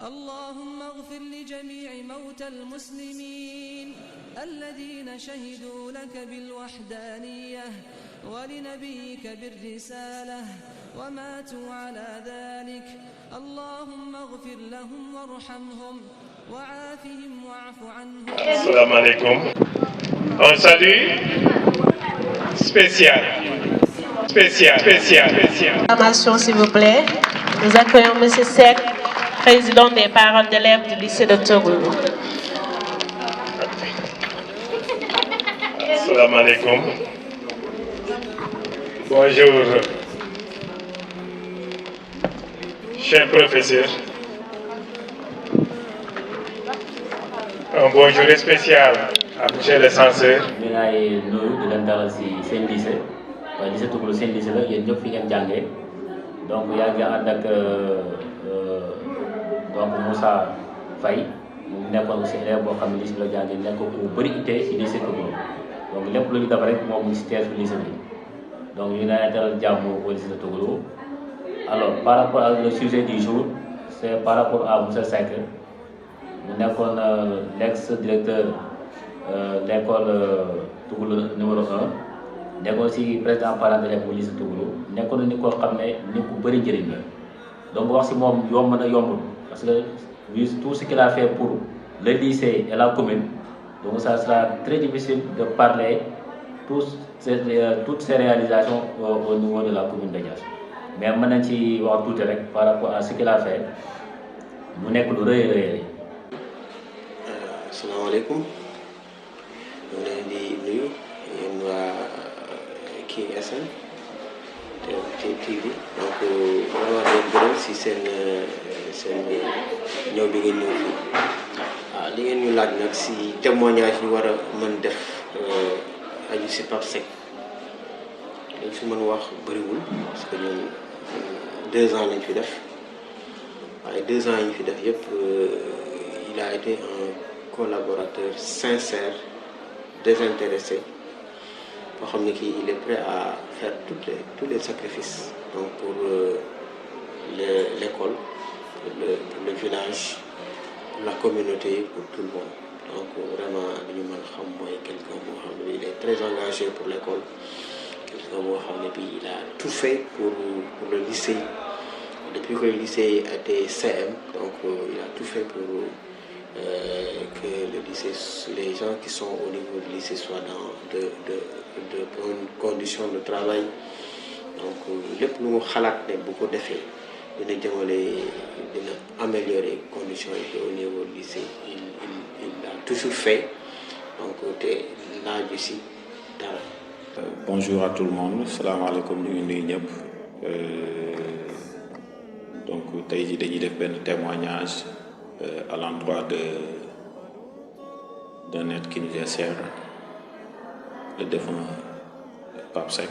اللهم اغفر لجميع موتى المسلمين الذين شهدوا لك بالوحدانية ولنبيك بالرسالة وماتوا على ذلك. اللهم اغفر لهم وارحمهم وعافهم واعف عنهم. السلام عليكم. Un salut spécial. Acclamation, s'il vous plaît. Nous accueillons M. Seck, président des parents d'élèves du lycée de Togolou. Assalamu alaikum. Bonjour, chers professeurs. Un bonjour spécial à monsieur le censeur. ñu ngi nuyu di leen dalal si seen lycée waaye lycée Togolou seen lycée la yéen ñëpp fi ngeen jàngee donc yaa ngi ànd ak donc Moussa Faye mu nekkoon aussi élève boo xam ne lycée la jàngee nekk ku bëri ittee si lycée Togolou donc lépp lu ñu def rek moom mu si teesu lycée bi donc ñu ngi dalal jàmm au lycée de Togolou. Alors par rapport ak le sujet du jour c'est par rapport à monsieur Seck mu nekkoon l'ex-directeur l'école Togolou numéro 1 nekkoon si président parent d'élèves bu lycée Togolou nekkoon na ni koo xam ne ni ku bëri njëriñ la donc wax si moom yomb na yombul parce que vu tout ce qu'il a fait pour le lycée et la commune donc ça sera très difficile de parler toutes ces réalisations au niveau de la commune de Diass mais mën nañ ci wax tuuti rek par rapport à ce qu'il a fait mu nekk lu rëy a rëy. Asalaamaaleykum ñu ngi leen di nuyu yéen waa King FM TV donc vraiment leen gërëm si seen ñëw bi ngeen ñëw fii waaw li ngeen ñu laaj nag si témoignage ñu war a mën def aju si Pape Seck dañ fi mën wax bëriwul parce que ñun 2 ans lañ fi def waaye 2 ans yi ñu fi def yëpp il a été un collaborateur sincère, désintéressé, pour xam ne kii il est prêt à faire tous les sacrifices donc pour l'école, pour le village, pour la communauté, pour tout le monde. Donc vraiment li ñu mën xam mooy quelqu'un boo xam ne il est très engagé pour l'école, quelqu'un boo xam ne bi il a tout fait pour le lycée depuis que le lycée était CM, donc il a tout fait pour que le lycée, les gens qui sont au niveau du lycée soient dans de bonnes conditions de travail. Donc lépp lu mu xalaat ne bu ko defee dina améliorer conditions yi au niveau du lycée. Il a toujours fait donc te laaju si dara. Bonjour à tout le monde, salaamaaleykum ñu ngi nuyu ñëpp donc tey jii dañuy def benn témoignage à l'endroit d'un être qui nous est cher, le défunt Pape Seck,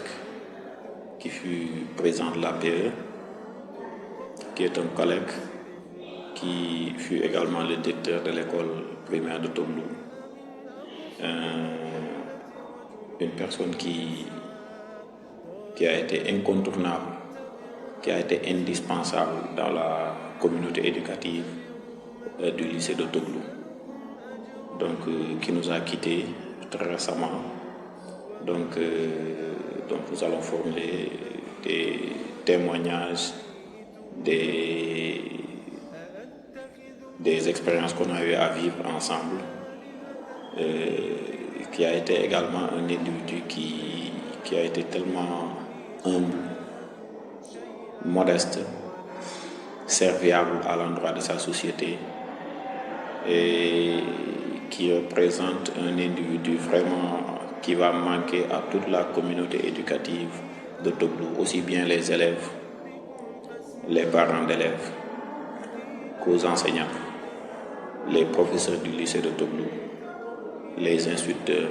qui fut président de l'APE, qui est un collègue, qui fut également le directeur de l'école primaire de Togolou, une personne qui a été incontournable, qui a été indispensable dans la communauté éducative du lycée de Togolou, donc qui nous a quittés très récemment. Donc nous allons formuler des témoignages, des expériences qu'on a eu à vivre ensemble, qui a été également un individu qui a été tellement humble, modeste, serviable à l'endroit de sa société, et qui représente un individu vraiment qui va manquer à toute la communauté éducative de Togolou, aussi bien les élèves, les parents d'élèves, qu'aux enseignants, les professeurs du lycée de Togolou, les instituteurs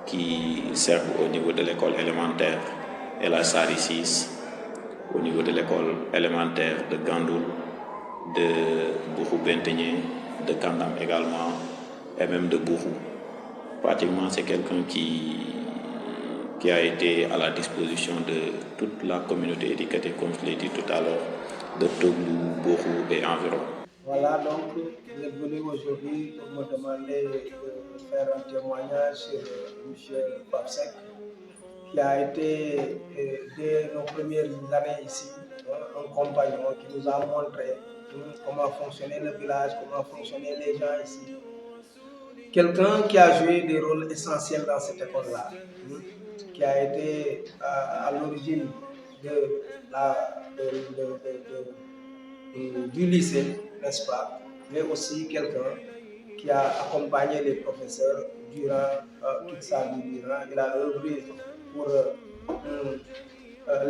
qui servent au niveau de l'école élémentaire et la Sari 6, au niveau de l'école élémentaire de Gandoul, de Bourou-Benteñe, de Kandam également, et même de Bourou. Pratiquement, c'est quelqu'un qui a été à la disposition de toute la communauté éducative, comme je l'ai dit tout à l'heure, de Togolou, Bourou et environ. Voilà, donc vous êtes venu aujourd'hui pour me demander de faire un témoignage sur M. Pape Seck, qui a été, dès nos premières années ici, un compagnon qui nous a montré comment fonctionnait le village, comment fonctionnaient les gens ici. Quelqu'un qui a joué des rôles essentiels dans cette école-là, qui a été à l'origine du lycée, n'est-ce pas, mais aussi quelqu'un qui a accompagné les professeurs durant toute sa vie. Il a œuvré pour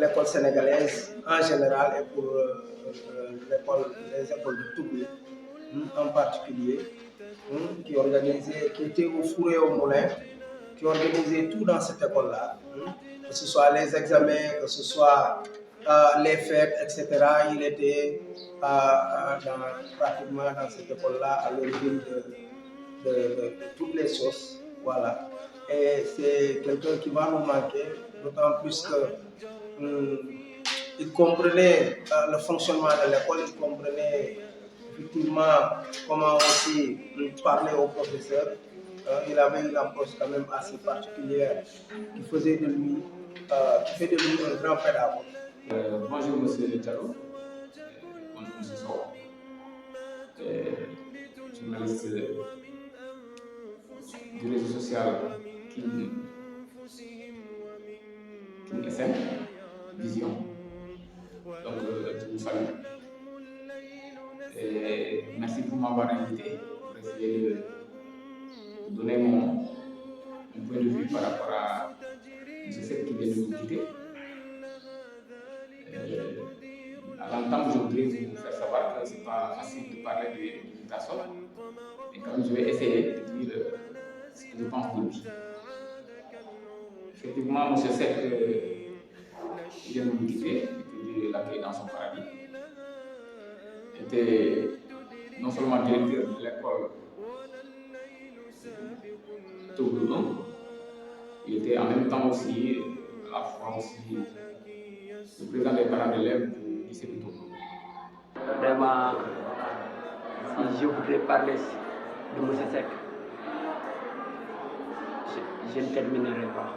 l'école sénégalaise en général et pour les écoles de Tougou en particulier, qui était au four et au moulin, qui organisait tout dans cette école-là, que ce soit les examens, que ce soit les fêtes, etc. Il était pratiquement dans cette école-là à l'origine de toutes les choses. Voilà. Et c'est quelqu'un qui va nous manquer, d'autant plus que il comprenait le fonctionnement de l'école, il comprenait effectivement comment aussi parler aux professeurs. Il avait une approche quand même assez particulière qui fait de lui un grand pédagogue. Bonjour Monsieur Diallo, bonjour Monsieur Sow, journaliste du réseau social King FM Vision. Donc je vous salue et merci pour m'avoir invité pour essayer de donner mon point de vue par rapport à M. Seck qui vient de nous quitter. À l'entendre, je voudrais vous faire savoir que ce n'est pas facile de parler d'une personne, mais quand même je vais essayer de dire ce que je pense de lui. Effectivement, M. Seck vient de nous quitter et que Dieu l'accueille dans son paradis. Il était non seulement directeur de l'école Togoudou, il était en même temps aussi, à la fois aussi, le président des parents d'élèves du lycée de Togo. Vraiment, si je voudrais parler de M. Seck, je ne terminerai pas.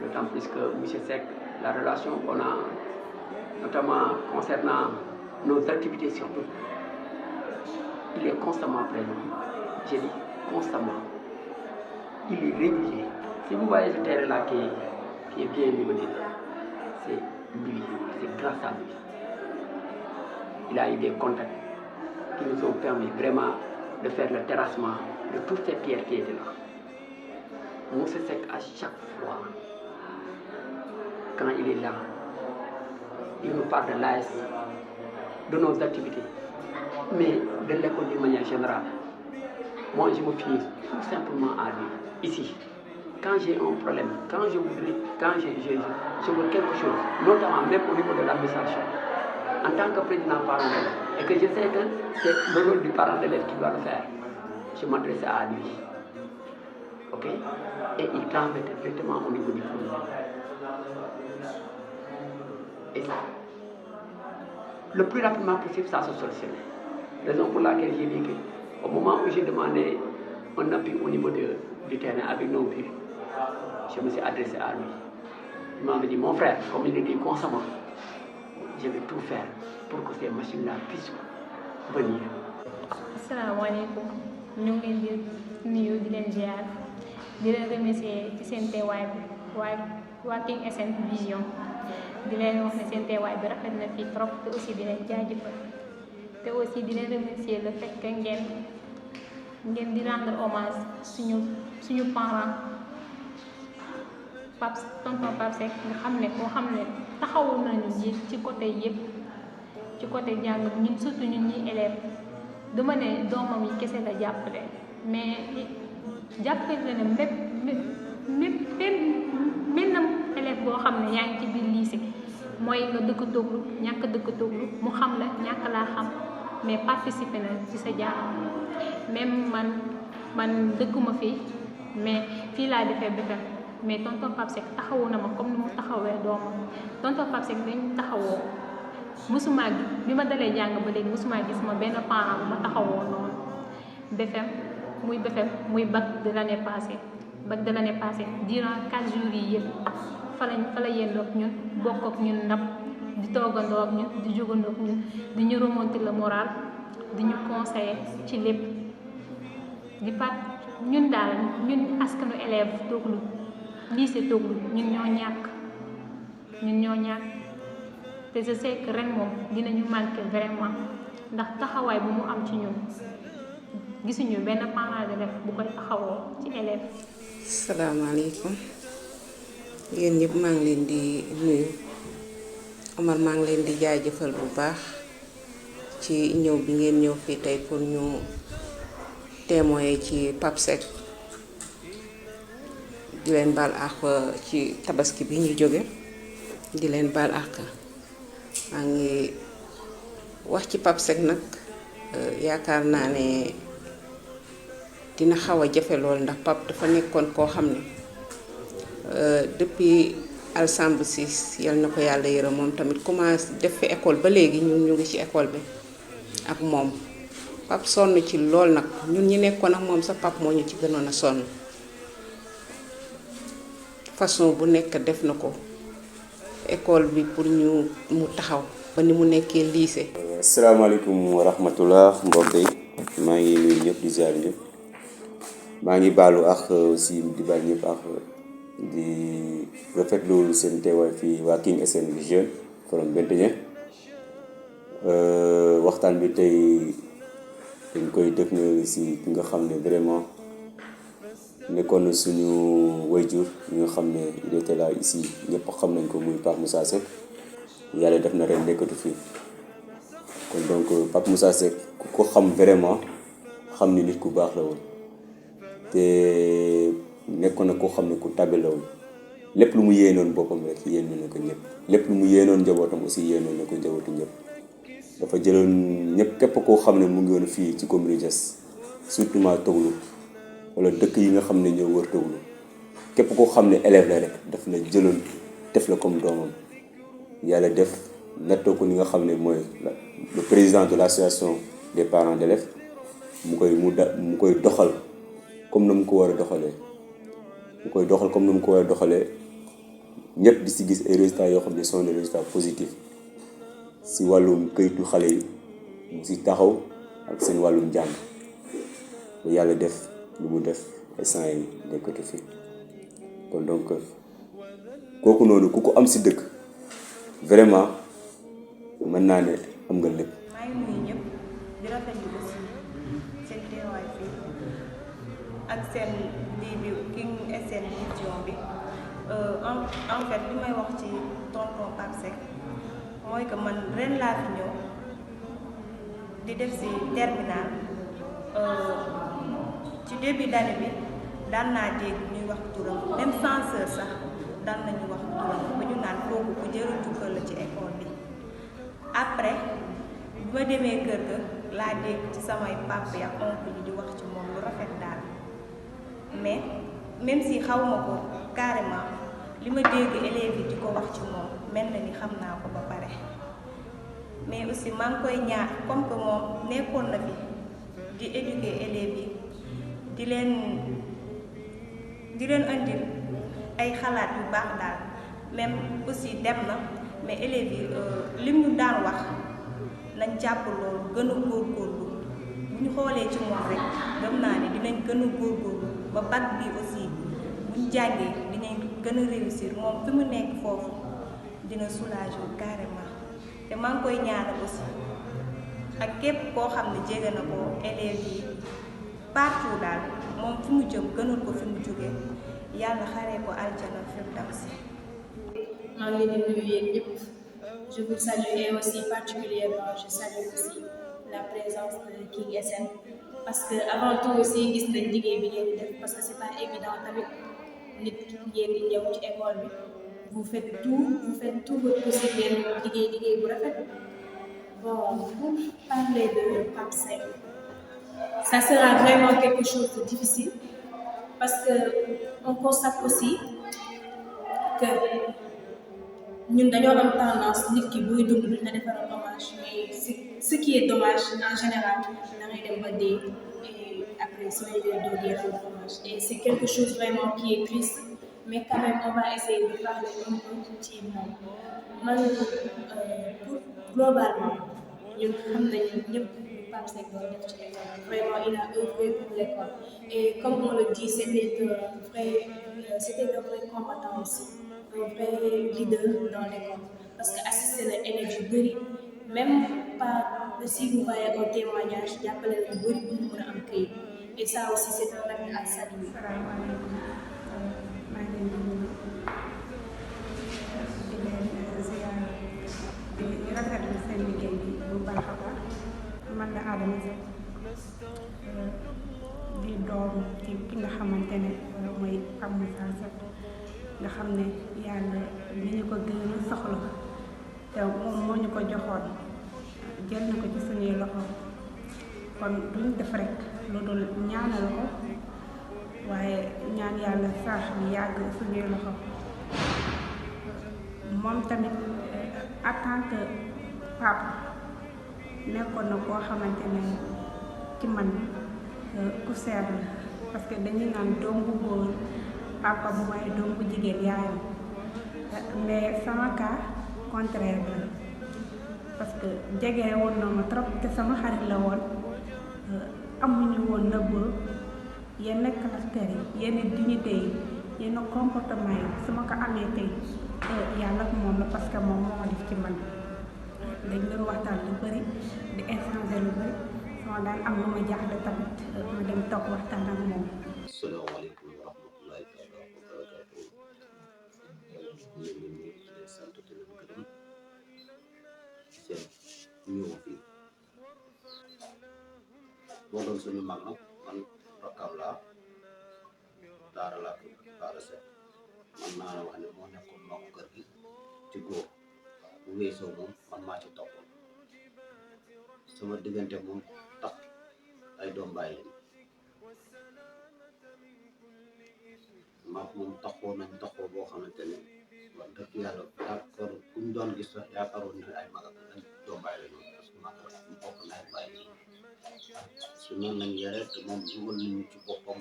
D'autant plus que M. Seck, la relation qu'on a, notamment concernant nos activités surtout, il est constamment présent. J'ai dit constamment. Il est régulier. Si vous voyez ce terrain-là qui est bien illuminé, c'est lui, c'est grâce à lui. Il a eu des contacts qui nous ont permis vraiment de faire le terrassement de toutes ces pierres qui étaient là. M. Seck, à chaque fois, quand il est là, il nous parle de l'AS, de nos activités, mais de l'école d'une manière générale. Moi, je me fie tout simplement à lui. Ici, quand j'ai un problème, quand je veux quelque chose, notamment même au niveau de l'administration, en tant que président parent d'élève, et que je sais que c'est le rôle du parent d'élève qui doit le faire, je m'adresse à lui. Ok? Et il transmet directement au niveau du premier. Et ça, le plus rapidement possible, ça se solutionne. Raison pour laquelle j'ai dit qu'au moment où j'ai demandé un appui au niveau du terrain avec nos buts, je me suis adressé à lui. Il m'avait dit, mon frère, comme il le dit constamment, je vais tout faire pour que ces machines-là puissent venir. Asalaamaaleykum, ñu ngi leen di nuyu di leen ziar di leen remercier ci seen teewaay bi waa King FM Vision di leen wax ne seen teewaay bi rafet na fii trop te aussi di leen jaajëfal te aussi di leen remercier le fait que ngeen di rendre hommage suñu parent tonton Pape Seck nga xam ne koo xam ne taxawul nañu ci côté yëpp ci côté jàng ñun surtout ñun ñi élèves dama ne doomam yi kese la jàppale mais jàppale na benn élève boo xam ne yaa ngi ci biir lycée mooy nga dëkk Toglu ñàkk dëkk Toglu mu xam la ñàkk laa xam mais participer na ci sa jàng même man dëkkuma fii mais fii laa defee BFEM mais tonton Pape Seck taxawu na ma comme ni mu taxawee doomam tonton Pape Seck dañ taxawoo musuma bi ma dalee jàng ba léegi musuma gis ma benn parent bu ma taxawoo noonu BFEM muy bac de l'année passée durant 4 jours yi yëpp fa la yendoog ñun bokk ak ñun ndab di toogandoo ak ñun di jógandoo ak ñun di ñu remonter le moral di ñu conseiller ci lépp di pat ñun daal ñun askanu élève Toglu lycée Toglu ñun ñoo ñàkk te je sais que ren moom dinañu manqué vraiment ndax taxawaay bu mu am ci ñun gisuñu benn parent d'élève bu koy taxawoo ci élève. salaamaaleykum yéen ñëpp maa ngi leen di nuyu Omar maa ngi leen di jaajëfal bu baax ci ñëw bi ngeen ñëw fii tey pour ñu témoigner ci Pape Seck di leen baal àq ci tabaski bi ñu jóge di leen baal àq maa ngi wax ci Pape Seck nag yaakaar naa ne dina xaw a jafe lool ndax Pape dafa nekkoon koo xam ne depuis Alsamb 6 yal na ko yàlla yërëm moom tamit commencé def fi école ba léegi ñun ñu ngi ci école bi ak moom Pape sonn ci lool nag ñun ñi nekkoon ak moom sa Pape moo ñu ci gënoon a sonn façon bu nekk def na ko école bi pour mu taxaw ba ni mu nekkee lycée. asalaamaaleykum wa rahmatullah mbokk yi maa ngi nuyu ñëpp di ziar ñëpp maa ngi baalu ak aussi di baal ñëpp ak di rafetlu seen teewaay fii waa King SN Vision from Benteñe waxtaan bi tey dañ koy def na si ki nga xam ne vraiment nekkoon na suñu wayjur ñi nga xam ne il était là ici ñëpp xam nañ ko muy Pape Moussa Seck yàlla def na ren nekkatu fii kon donc Pape Moussa Seck ku ko xam vraiment xam ni nit ku baax la woon te nekkoon na koo xam ne ku tàgg la woon lépp lu mu yéenoon boppam rek yéen na ko ñëpp lépp lu mu yéenoon njabootam aussi yéenoon na ko njabootu ñëpp dafa jëloon ñëpp képp koo xam ne mu ngi woon fii ci commune Diass surtout ma Toglu wala dëkk yi nga xam ne ñoo wër Toglu képp koo xam ne élève la rek daf la jëloon def la comme doomam yàlla def nettoo ko ni nga xam ne mooy le président de l'association des parents d'élèves mu koy doxal comme na mu ko war a doxalee ñëpp di si gis ay résultats yoo xam ne sont des résultats positifs si wàllum këyitu xale yi mu si taxaw ak seen wàllum jàng ba yàlla def lu mu def instant yi nekkatu fi kon donc kooku noonu ku ko am si dëkk vraiment mën naa ne am nga lépp. maa ngi nuyu ñëpp di rafetlu aussi seen teewaay fii ak seen lii bi King SN Vision bi en fait li may wax ci tonton Pape Seck mooy que man ren laa fi ñëw di def si terminal ci début d'année bi daan naa dégg ñuy wax turam même censeur sax daan nañu wax turam ba ñu naan kooku ku jëru jukkal la ci école bi après bi ma demee kër ga laa dégg ci samay papa ak oncle yi di wax ci moom lu rafet daal mais même si xaw ma ko carrément li ma dégg élèves yi di ko wax ci moom mel na ni xam naa ko ba pare mais aussi maa ngi koy ñaax comme que moom nekkoon na fi di éduquer élèves yi di leen andil ay xalaat yu baax daal même aussi dem na mais élèves yi lim ñu daan wax nañ jàpp loolu gën a góorgóorlu bu ñu xoolee ci moom rek gëm naa ne dinañ gën a góorgóorlu ba bac bi aussi bu ñu jàngee dinañ gën a réussir moom fi mu nekk foofu dina soulager carrément te maa ngi koy ñaanal aussi ak képp koo xam ne jege na ko élèves yi partout daal moom fi mu jëm gënal ko fi mu jógee yàlla xaree ko aljana firdawsi. maa ngi leen di nuyu yéen ñëpp je vous salue et aussi particulièrement je salue aussi la présence de King SN parce que avant tout aussi gis nañ liggéey bi ngeen di def parce que c'est pas évident tamit nit ngeen di ñëw ci école bi vous faites tout votre possible ngeen liggéey bu rafet. Bon, pour parler de Pape Seck, ça sera vraiment quelque chose de difficile parce que on constate aussi que ñun dañoo am tendance nit ki buy dund duñ la defal hommage mais ce qui est dommage en général da ngay dem ba dee et après soo yëgee doo dee rendre hommage et c'est quelque chose vraiment qui est triste mais quand même on va essayer de parler un peu ci moom man pour globalement ñun xam nañu ñëpp Pape Seck doon def ci école vraiment il a œuvré pour l'école et comme on le dit c'était un vrai combattant aussi un vrai leader dans l'école parce que assisté na élèves yu bëri même pas si vous voyez un témoignage jàppale na ñu bëri pour mën a am këyit et ça aussi c'est un acte à saluer. Salaamaaleykum maa ngi leen di nuyu di leen ziar di rafetlu seen liggéey bi bu baax a baax man la Adama Seck di doom ci ki nga xamante ne mooy Pape Moussa Seck nga xam ne yàlla li ñu ko gën a soxla te moom moo ñu ko joxoon jël na ko ci suñuy loxo kon duñ def rek lu dul ñaanal ko waaye ñaan yàlla sax bi yàgg suñuy loxo moom tamit en tant que papa nekkoon na koo xamante ne ci man ku seer la parce que dañuy naan doom bu góor papa bu waaye doom bu jigéen yaayam mais sama cas contraire la parce que jege woon na ma trop te sama xarit la woon amuñu woon nëbb yenn caractère yi yenn dignité yi yenn comportement yi su ma ko amee tey yàlla ak moom la parce que moom moo def ci man dañ doon waxtaan lu bëri di échanger lu bëri sama daan am lu ma jaaxle tamit ma dem toog waxtaan ak moom. Asalaamaaleykum wa rahmatullahi taala wa barakatuh. ñu ngi leen di sant di leen gërëm seen ñëw fii boo doon suñu mag nag man rakkam laa daara laa tudd Bara Seck man naa la wax ne moo nekkoon moo ko kër gi ci góor bu weesoo moom man maa ci toppoon sama diggante moom tax ay doom bàyyi leen maak moom taxoo nañ taxoo boo xamante ne wax dëgg yàlla yaakaar ku ñu doon gis sax yaakaaroon ne ay magam ay doom bàyyi la noonu parce que mag mu bokk na ay bàyyi su noonu lañ yare te moom dugal nañu ci boppam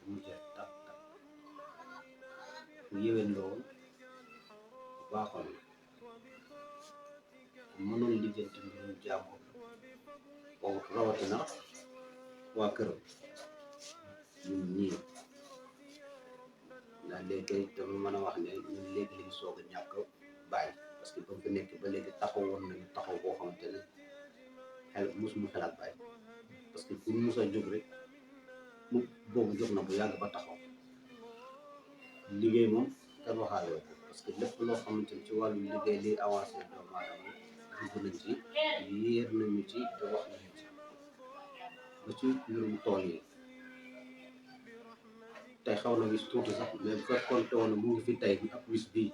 mu jeex tak tak ku yéwén la woon bu baaxoon mënoon lijjanti mbirum jàmbur boobu rawatina waa këram ñun ñii ndax léegi dama mën a wax ne ñun léegi lañ soog a ñàkk bàyyi parce que ba mu fi nekk ba léegi taxaw woon nañu taxaw boo xamante ne xel mosuñu xalaat bàyyi parce que pour mos a jóg rek mu boobu jóg na bu yàgg ba taxaw liggéey moom kenn waxaale ko parce que lépp loo xamante ne ci wàllu liggéey liy avancé doomu aadama dugg nañ ci yéer nañu ci te wax nañu ci ba ci mbirum tool yi tey xaw na wis tuuti sax mais bu fekkoon te woon mu ngi fi tey ak wis bii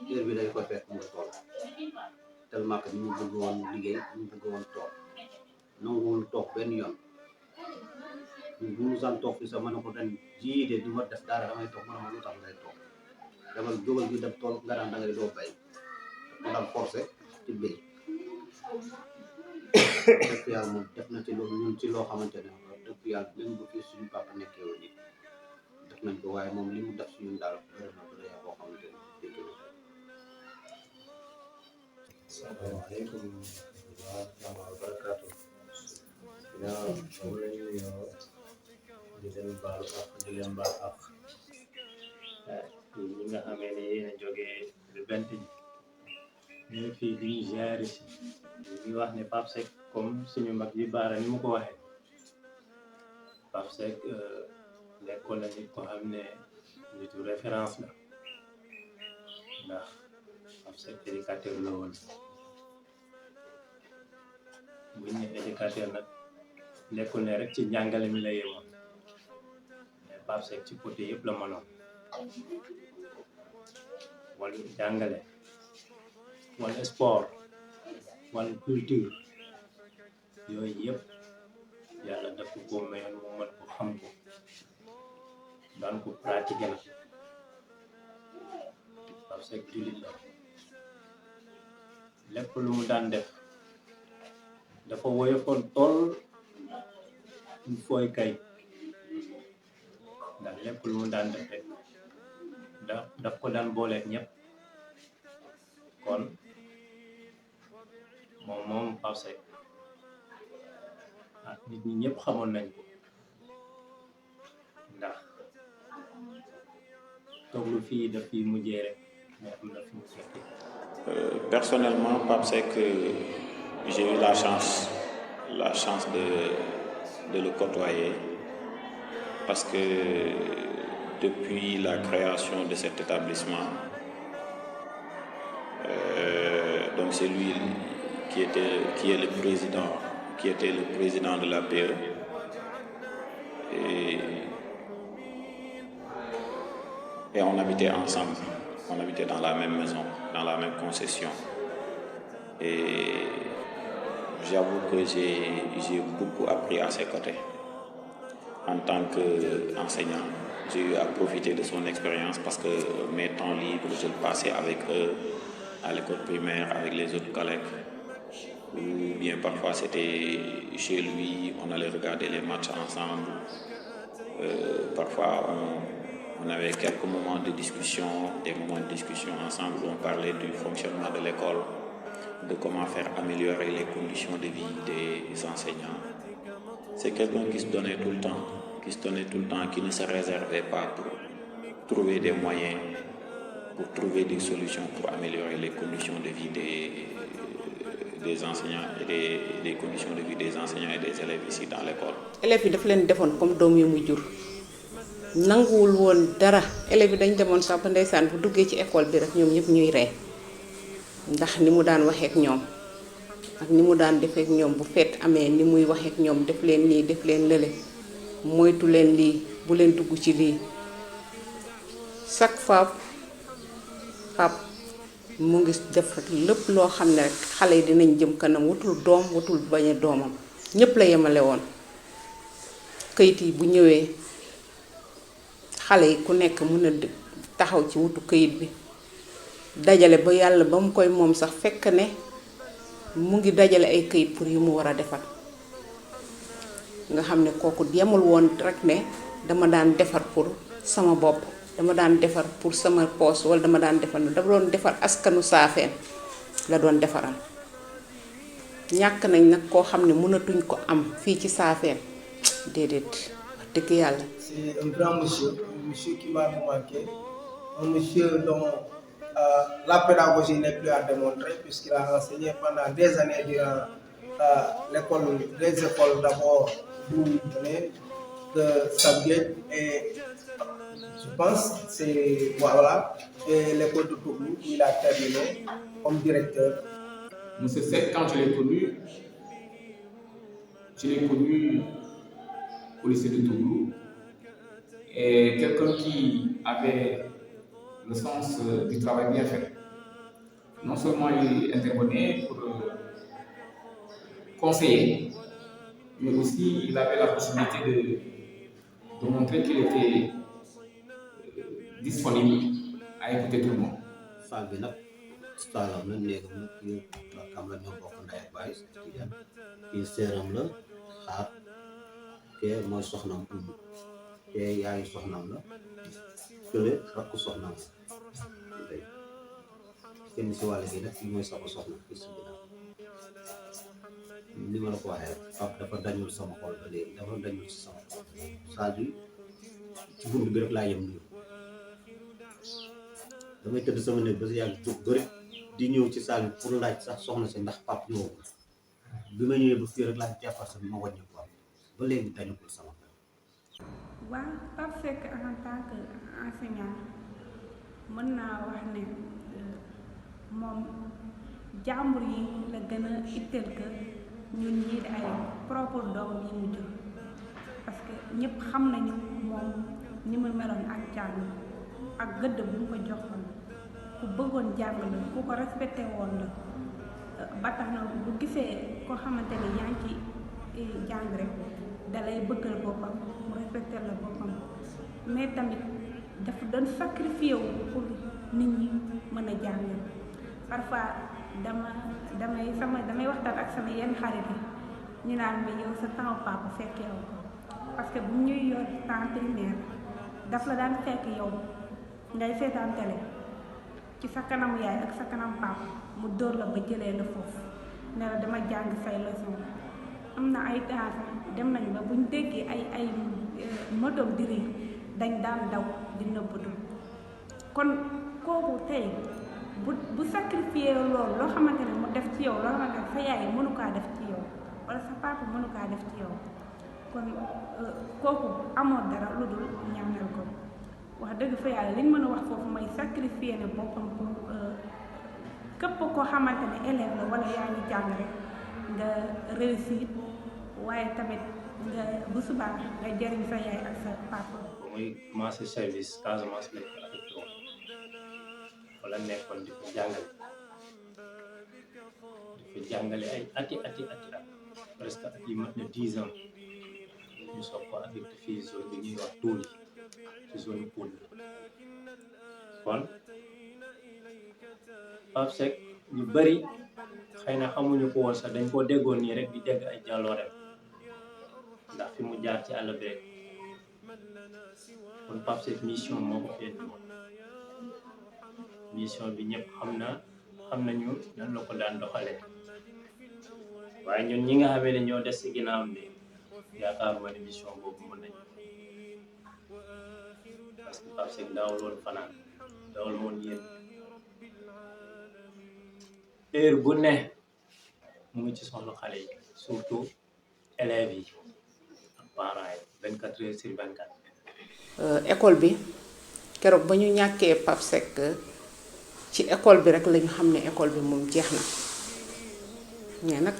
heure bi dañ koy fekk mu ngi tool tellement que ni mu bëgg woon liggéey ni mu bëgg woon toog nanguwul toog benn yoon bu mu san toog fi sax ma ne ko dañ jiite du ma def dara damay toog ma ne ma lu tax ngay toog demal jógal bi dem tool nga daan da ngay doo bay mu daan forcé ci béy dëkk yàlla moom def na ci loolu ñun ci loo xamante ne dëkk yàlla même bu fi suñu papa nekkee woon nii def nañ ko waaye moom li mu def suñu daal vraiment du rëy boo xamante ne dégg na ko. Asalaamaaleykum wa rahmatulah wa barakaatu. Ginnaaw boobu la ñu nuyoo di leen baalu ak di leen baal ak ñi nga xamee ne yéen a jógee lu bent ji ñu fii di ñu ziare si ñu wax ne Pape Seck comme suñu mag yi Bara ni mu ko waxee Pape Seck nekkoon na nit ko xam ne nitu référence la ndax Pape Seck éducateur la woon bu ñu nee éducateur nag nekkul ne rek ci njàngale mi la yemoon mais Pape Seck ci côté yëpp la mënoon wala jàngale wala sport wala culture yooyu yëpp yàlla daf ko mayoon mu mën ko xam ko daan ko pratiquer nag Pape Seck jullit la lépp lu mu daan def dafa woyofoon tool ñu fooy kay ndax lépp lu mu daan def rek daf ko daan booleeg ñëpp kon moom Pape Seck nit ñi ñëpp xamoon nañ ko ndax toog lu fii daf fi mujjee rek mais am na fi mu fekkee. Personnellement, Pape Seck, j'ai eu la chance de le côtoyer parce que depuis la création de cet établissement, donc c'est lui qui était le président de la PE et on habitait ensemble. On habitait dans la même maison, dans la même concession. Et j'avoue que j'ai beaucoup appris à ses côtés. En tant qu'enseignant, j'ai eu à profiter de son expérience parce que mes temps libres, je le passais avec eux à l'école primaire, avec les autres collègues. Ou bien parfois c'était chez lui, on allait regarder les matchs ensemble. Parfois on avait quelques moments de discussion, des moments de discussion ensemble où on parlait du fonctionnement de l'école, de comment faire améliorer les conditions de vie des enseignants. C'est quelqu'un qui se donnait tout le temps, qui ne se réservait pas pour trouver des moyens, pour trouver des solutions pour améliorer les conditions de vie des enseignants et des conditions de vie des enseignants et des élèves ici dans l'école. Élèves yi daf leen defoon comme doom yu muy jur. Nanguwul woon dara élèves yi dañ demoon sax ba ndeysaan bu duggee ci école bi rek ñoom ñëpp ñuy ree ndax ni mu daan waxee ak ñoom ak ni mu daan defee ak ñoom bu feet amee ni muy waxee ak ñoom def leen nii def leen lële moytu leen lii bu leen dugg ci lii chaque fois Pape mu ngi def rek lépp loo xam ne rek xale yi dinañ jëm kanam wutul doom wutul bañ a doomam ñëpp la yemale woon kayit yi bu ñëwee xale yi ku nekk mën a taxaw ci wutu kayit bi dajale ba yàlla ba mu koy moom sax fekk ne mu ngi dajale ay kayit pour yu mu war a defar nga xam ne kooku yemul woon rek ne dama daan defar pour sama bopp dama daan defar pour sama poos wala dama daan defar dafa doon defar askanu Saafeen la doon defaral ñàkk nañ nag koo xam ne mënatuñ ko am fii ci Saafeen déedéet wax dëgg yàlla. C'est un grand monsieur, un monsieur qui m'a manqué, un monsieur dont la pédagogie n'est plus à démontrer puisqu'il a enseigné pendant des années durant les écoles d'abord d'où il venait, de Sabguet et je pense c'est voilà et l'école de Togo où il a terminé comme directeur. Monsieur Seck, quand je l'ai connu au lycée de Togo. Et quelqu'un qui avait le sens du travail bien fait. Non seulement il intervenait pour conseiller, mais aussi il avait la possibilité de montrer qu'il était disponible à écouter tout le monde. saal bi nag saalam la néegam la kii kam la ñoo bokk ndey ak baay kii seeram la xaar kee mooy soxnam kee yaayu soxnam la fële rakku soxnam la kenn si wàll gi nag fii mooy saxu soxna fii si ginnaaw ni ma la ko waxee Pape dafa dañul sama xol ba léegi dafa dañul si sama xol saal bi ci bunt bi rek laa yem nii damay tëdd sama néeg ba si yàgg jóg bëri di ñëw ci saal bi pour laaj sax soxna si ndax Pape ñëwagul bi ma ñëwee ba fii rek laa jàppal sa bi ma wàññi ko ba léegi dañugul sama xel. waaw Pape Seck en tant que enseignant mën naa wax ne moom jàmbur yi la gën a itteel que ñun ñii di ay propre doom yi mu jur parce que ñëpp xam nañu moom ni mu meloon ak jàng ak gëdd bu mu ko joxoon ku bëggoon jàng la ku ko respecté woon la ba tax na bu gisee koo xamante ni yaa ngi ci jàng rek dalay bëggal boppam mu respecté la boppam mais tamit dafa doon sacrifié wu pour nit ñi mën a jàng parfois damay waxtaan ak sama yenn xarit yi ñu naan ma yow sa temps papa fekkee ko parce que bu ñuy yor temps primaire daf la daan fekk yow ngay seetaan télé ci sa kanamu yaay ak sa kanam papa mu dóor la ba jëlee la foofu ne la dama jàng say leçon am na ay temps dem nañ ba buñ déggee ay motom di riir dañ daan daw di nëbbatu kon kooku tey bu sacrifier loolu loo xamante ne mu def ci yow loo xamante ne sa yaay mënu kaa def ci yow wala sa papa mënu kaa def ci yow kon kooku amoo dara lu dul ñaanal ko wax dëgg fa yàlla liñ mën a wax foofu mooy sacrifier ne boppam pour képp koo xamante ne élève la wala yaa ngi jàng rek nga réussir waaye tamit nga bu subaa nga jëriñ sa yaay ak sa papa. ba muy commencé service Casamance lañ ko affecté woon wala nekkoon di ko jàngale ay ati at presque at yi mat na 10 ans ñu soog ko affecté fii zone bi ñuy wax Toul ci zone Poul kon Pape Seck ñu bari xëy na xamuñu ko woon sax dañ koo déggoon nii rek di dégg ay jàlloorem ndax fi mu jaar ci àll bi rek kon Pape Seck mission moo ko fee woon mission bi ñëpp xam nañu nan la ko daan doxalee waaye ñun ñi nga xamee ne ñoo des ci ginnaawam bi yaakaaruma ne mission boobu mën nañu parce que Pape Seck daawul woon fanaan daawul woon yéen heure bu ne mu ngi ci soxla xale yi surtout élèves yi ak parents yi 24 heures sur 24. école bi keroog ba ñu ñàkkee Pape Seck ci école bi rek lañu xam ne école bi moom jeex na mais nag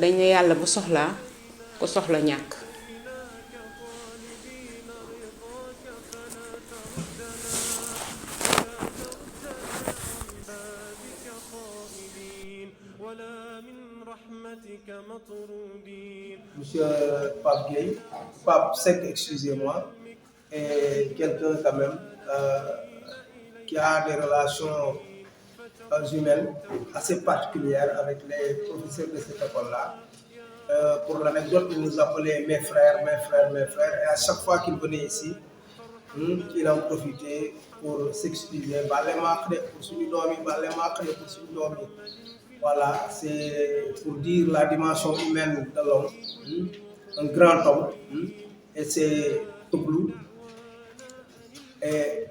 dañ ne yàlla bu soxlaa ku soxla ñàkk. Monsieur Pape Seck, excusez-moi, est quelqu'un quand même qui a des relations humaines assez particulières avec les professeurs de cette école-là. Pour l'anecdote, il nous appelait mes frères, et à chaque fois qu'il venait ici, il en profitait pour s'excuser. Voilà, c'est pour dire la dimension humaine de l'homme, un grand homme, et c'est Touglou. Et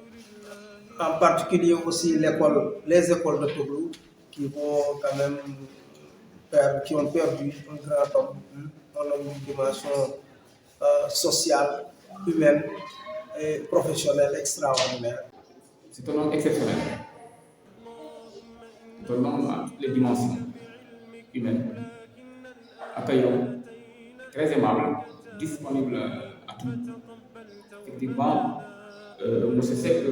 en particulier aussi les écoles de Touglou qui vont quand même qui ont perdu un grand homme, un homme d'une dimension sociale, humaine et professionnelle extraordinaire. C'est un homme exceptionnel. C'est un homme à toutes les dimensions humaines, accueillant, très aimable, disponible à tout. Effectivement, M. Seck,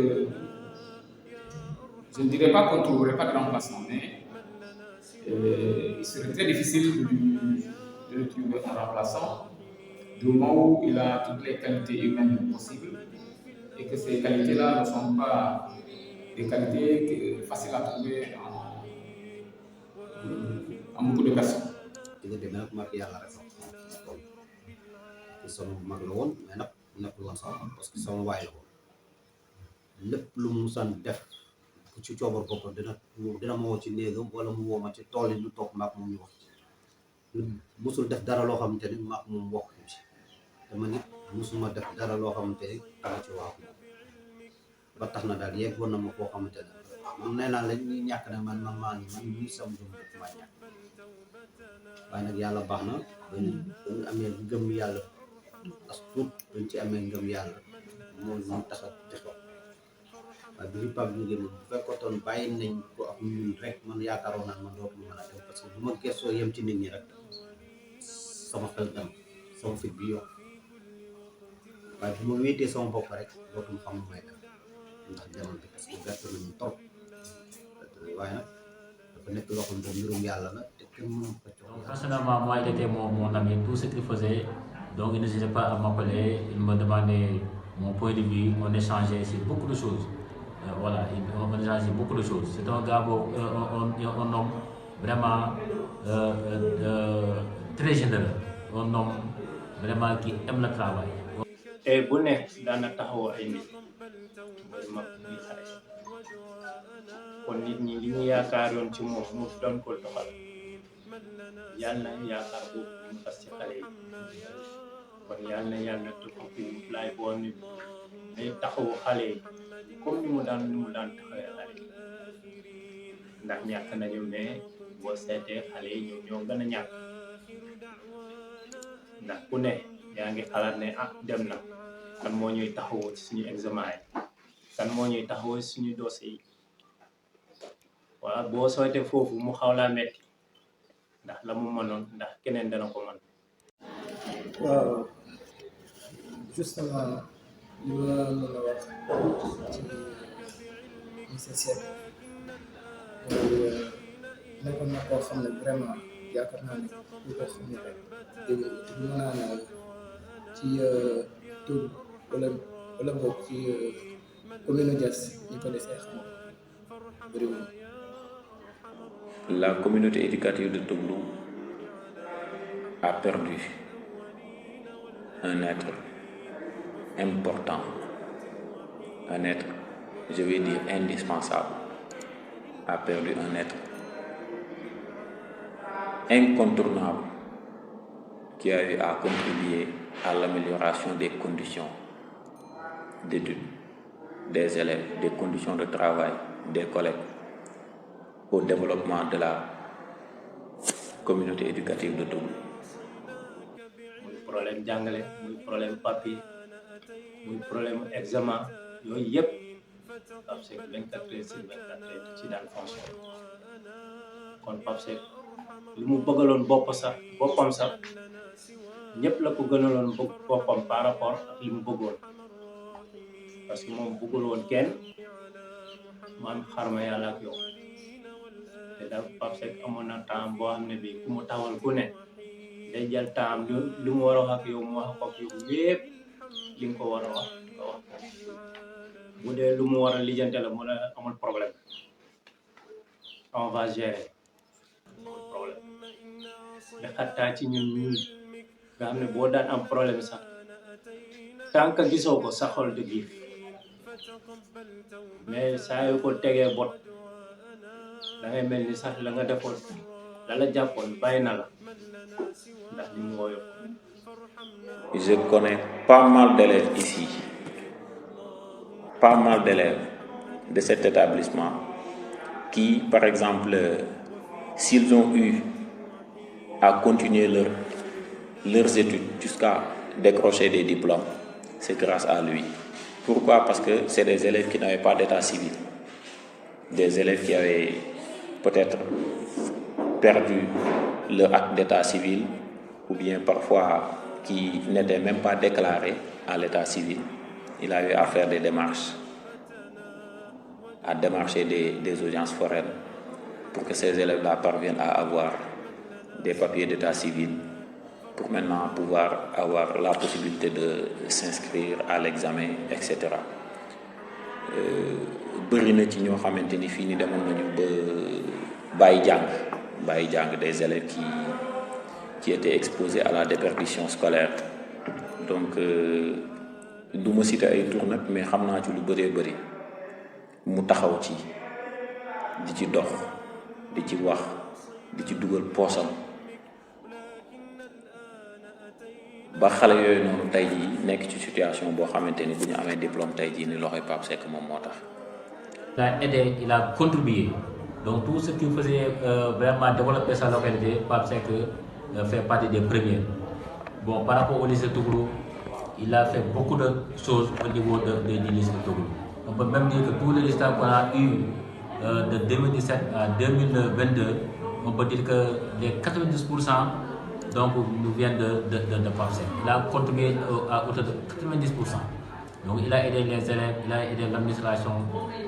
je ne dirais pas qu'on ne trouverait pas de remplaçant, mais il serait très difficile de le trouver un remplaçant du moment où il a toutes les qualités humaines possibles et que ces qualités-là ne sont pas des qualités faciles à trouver en beaucoup de personnes. parce que sama waay la woon lépp lu mu san def ci coobar boppam dina ma woo ci néegam wala mu woo ma ci tool yi ñu toog maak moom ñu wax musul def dara loo xamante ni maak moom wax ci dama nit musuma def dara loo xamante ni dama ci wax ba tax na daal yeggoon na ma koo xamante ne man nee naa la ñuy ñàkk ne man maa ngi man ñii sam jëm def maa ñàkk waaye nag yàlla baax na dañu amee ngëm yàlla as tuut dañ ci amee ngëm yàlla moo ñu tax a texoo waaye bi fi Pape jógee moom bu fekkoon bàyyi nañ ko ak ñun rek man yaakaaroon naa man dootu mën a dem parce que bu ma gëstoo yem ci nit ñi rek sama xel dem sama fit bi yokk waaye bu ma wéetee sama bopp rek dootum xam lu may def ndax jamono bi parce que bett nañu trop waaye nag dafa nekk loo xam ne mbirum yàlla la te kenn mënu ko jox. Personnellement, moi, il était mon ami. Tout ce qu'il faisait, donc il n'hésitait pas à m'appeler, il me demandait mon point de vue, on échangeait sur beaucoup de choses. voilà, on échange beaucoup de choses. C'est un gars, un homme vraiment très généreux, un homme vraiment qui aime le travail. Et bu ne daana taxawoo ay nit mooy mag muy xale kon nit ñi li ñu yaakaaroon ci moom mu doon ko doxal yàlla na yaakaar boobu ñu fas ci xale yi kon yàlla na yàlla tukki laay boo nit day taxawu xale yi comme ni mu daan taxawee xale yi ndax ñàkk nañu mais boo seetee xale yi ñoo gën a ñàkk ndax ku ne yaa ngi xalaat ne dem na kan moo ñuy taxawoo ci suñu examen yi kan moo ñuy taxawoo ci suñu dossier yi waaw boo sootee foofu mu xaw laa metti ndax la mu mënoon ndax keneen dana ko mën. waaw justement li ma mën a wax ci monsieur Seck nekkoon na koo xam ne vraiment yaakaar naa ne ñu ko xam ne rek dégg nga mën naa ne ci tur wala boog ci commune Diass ñu ko desee xam bëriwul. La communauté éducative de Toubou a perdu un être important, un être, je vais dire, indispensable, a perdu un être incontournable qui a eu à contribuer à l'amélioration des conditions d'études des élèves, des conditions de travail des collègues, au développement de la communauté éducative de Toubou. muy problème jàngale muy problème papier muy problème examen yooyu yëpp Pape Seck 24 heures sur 24 heures ci daan fonction kon Pape Seck li mu bëggaloon boppam sax ñëpp la ko gënaloon boppam par rapport ak li mu bëggoon parce que moom bëggul woon kenn mu am xarma yàlla ak yow te daal Pape Seck amoon na temps boo xam ne bii ku mu tawal ku ne day jël temps lu mu war a wax ak yow mu wax ko ak yow yépp li nga ko war a wax nga wax ko bu dee lu mu war a lijjante la mu la amul problème on va gérer amul problème nga xattaa ci ñun nga xam ne boo daan am problème sax tant que gisoo ko sa xol de giif mais saa yu ko tegee bot da ngay mel ni sax la nga defoon la la jàppoon bàyyi na la ndax li mu woyof. Je connais pas mal d'élèves ici, pas mal d'élèves de cet établissement qui, par exemple, s'ils ont eu à continuer leurs études jusqu'à décrocher des diplômes, c'est grâce à lui. Pourquoi? Parce que c'est des élèves qui n'avaient pas d'état civil, des élèves qui avaient peut-être perdu leur acte d'état civil ou bien parfois qui n'étaient même pas déclarés à l'état civil. Il a eu à faire des démarches, à démarcher des audiences foraines pour que ces élèves-là parviennent à avoir des papiers d'état civil pour maintenant pouvoir avoir la possibilité de s'inscrire à l'examen, etc. bëri na ci ñoo xamante ni fii ni demoon nañu ba bàyyi jàng des élèves qui étaient exposés à la déperdition scolaire. Donc du ma citer ay tur nag mais xam naa ci lu bëree bëri mu taxaw ci di ci dox di ci wax di ci dugal poosam ba xale yooyu noonu tey jii nekk ci situation boo xamante ni bu ñu amee diplôme tey jii ni loxoy Pape Seck moom moo tax. Il a aidé, il a contribué. Donc tout ce qui faisait vraiment développer sa localité, Pape Seck fait partie des premiers. Bon, par rapport au lycée Tougoulou, il a fait beaucoup de choses au niveau du lycée Tougoulou. On peut même dire que tous les résultats qu'on a eu de 2017 à 2022, on peut dire que les 90% donc, nous viennent de Pape Seck. Il a contribué à hauteur de 90%. Donc il a aidé les élèves, il a aidé l'administration,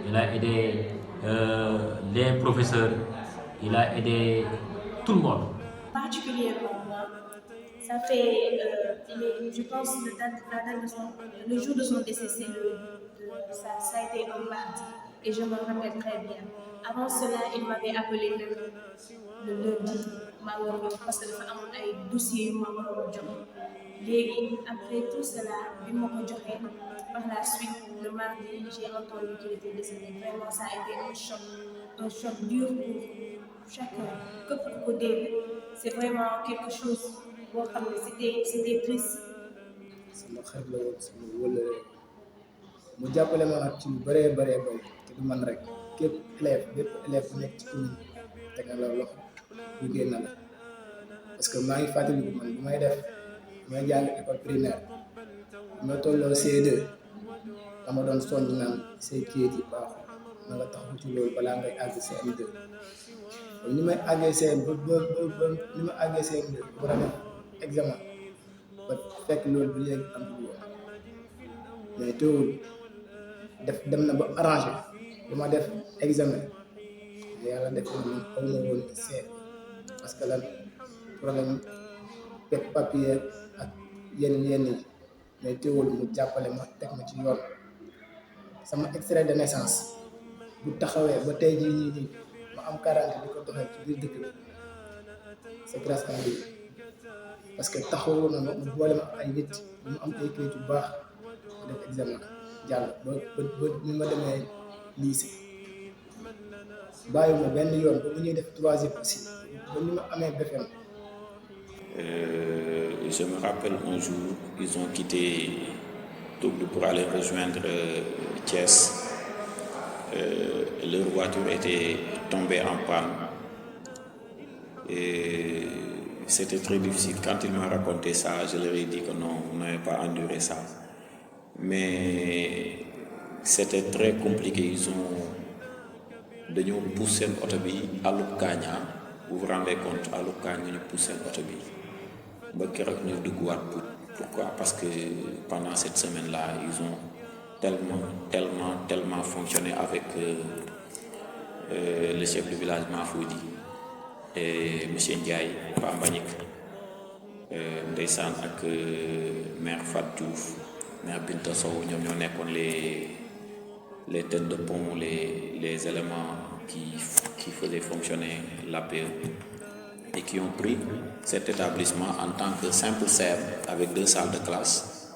il a aidé les professeurs, il a aidé tout le monde. Particulièrement moi, ça fait, je pense, le jour de son décès, ça a été un mardi. et je me rappelle très bien. Avant cela, il m'avait appelé le lundi, parce que dafa amoon ay dossiers yu ma waroon jox. Léegi après tout cela, bi ma ko joxee, par la suite, le mardi, j'ai entendu qu'il était décédé. Vraiment, ça a été un choc dur pour chacun. Que pour ko dégg, c'est vraiment quelque chose boo xam ne c'était triste. sama xarit la woon sama wëllëre mu jàppale ma nag ci lu bëree bëree bëri te du man rek bépp élève bu nekk ci commune teg na la loxo liggéey na la parce que maa ngi fàttaliku man bu may jàng école primaire bu ma tolloo C2 dama doon sonn naan say kayit yi baaxul na nga taxaw ci loolu balaa ngay àgg CM2 kon ni may àggee CM ni ma àggee CM2 war a def examen ba fekk loolu ba léegi am lu woon mais teewul dem na ba arrangé bu ma def examen yàlla def na man aw ma woon seet parce que lan problème papier ak yenn yi mais teewul mu jàppale ma teg ma ci yoon sama extrait de naissance bu taxawee ba tey jii nii ma am 40 di ko doxee ci biir dëkk bi c'est grâce à lui parce que taxawoon na mu boole ma ay nit mu am ay kayit yu baax ma def examen jàll ba ni ma demee lycée bàyyi ma benn yoon ba bu ñuy def 3e aussi ba ni ma amee BFEM. Je me rappelle un jour ils ont quitté Toul pour aller rejoindre Thiès. Leur voiture était tombée en panne et c'était très difficile. Quand ils m'ont raconté ça, je leur ai dit que non, on n'avait pas enduré ça. Mais c'était très compliqué. Ils ont dañoo poussé oto bi àllub Kaaña, vous vous rendez compte, àllub Kaaña ñu poussé oto bi ba keroog ñu dugguwaat pour. Pourquoi? Parce que pendant cette semaine-là, ils ont tellement fonctionné avec le chef du village Mafoudi et monsieur Ndiaye Pambagnik, ndeysaan ak maire Fat Diouf, maire Binta Sow, ñoom ñoo nekkoon les têtes de pont, les éléments qui faisaient fonctionner l'APE et qui ont pris cet établissement en tant que simple serre avec 2 salles de classe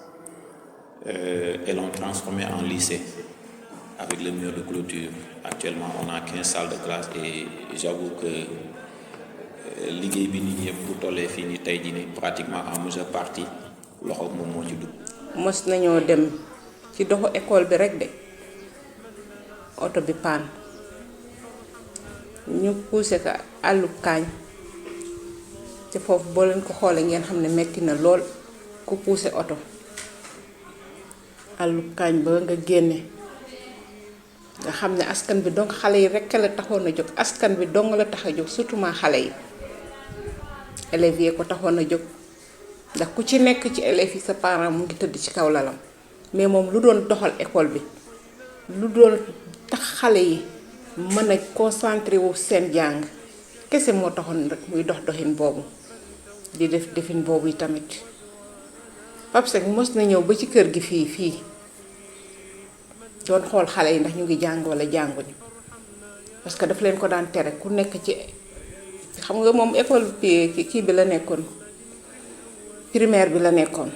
et l'ont transformé en lycée avec le mur de clôture. Actuellement, on a 15 salles de classe et j'avoue que liggéey bi nit ñëpp bu tollee fii nii tey jii nii pratiquement en majeure partie loxo moom moo ci dugg. mos nañoo dem ci doxu école bi rek de oto bi paan ñu poussé ko àllub Kaañ te foofu boo leen ko xoolee ngeen xam ne metti na lool ku poussé oto àllub Kaañ ba nga génne nga xam ne askan bi donc xale yi rekk la taxoon a jóg askan bi dong la tax a jóg surtout ma xale yi élèves yi ko taxoon a jóg ndax ku ci nekk ci élèves yi sa parent mu ngi tëdd ci kaw lalam mais moom lu doon doxal école bi lu doon tax xale yi mën a concentré wu seen jàng kese moo taxoon rek muy dox doxin boobu di def defin boobu yi tamit Pape Seck mos na ñëw ba ci kër gi fii doon xool xale yi ndax ñu ngi jàng wala jànguñu parce que daf leen ko daan tere ku nekk ci xam nga moom école kii bi la nekkoon primaire bi la nekkoon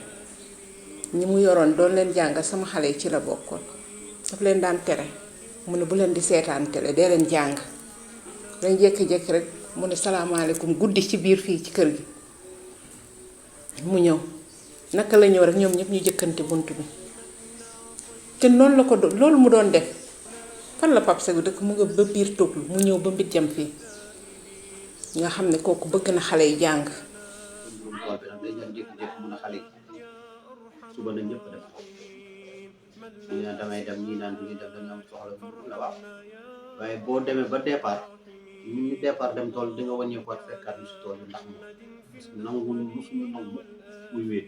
ñi mu yoroon doon leen jàngal sama xale yi ci la bokkoon daf leen daan tere mu ne bu leen di seetaan télé dee leen jàng dañ jékki-jékki rek mu ne salaamaaleykum guddi ci biir fii ci kër gi mu ñëw naka la ñëw rek ñoom ñëpp ñu jëkkante bunt bi te noonu la ko loolu mu doon def fan la Pape Seck dëkk mu nga ba biir Toglu mu ñëw ba mbit jam fii nga xam ne kooku bëgg na xale yi jàng. suba na ñëpp def ñii naan damay dem ñii naan du ñu dem dañu am soxla bu la wax waaye boo demee ba départ ñu départ dem tool di nga wàññeeku ak fekkaat ñu si tool yi ndax moom parce que nanguwul musuñu nangu muy wéet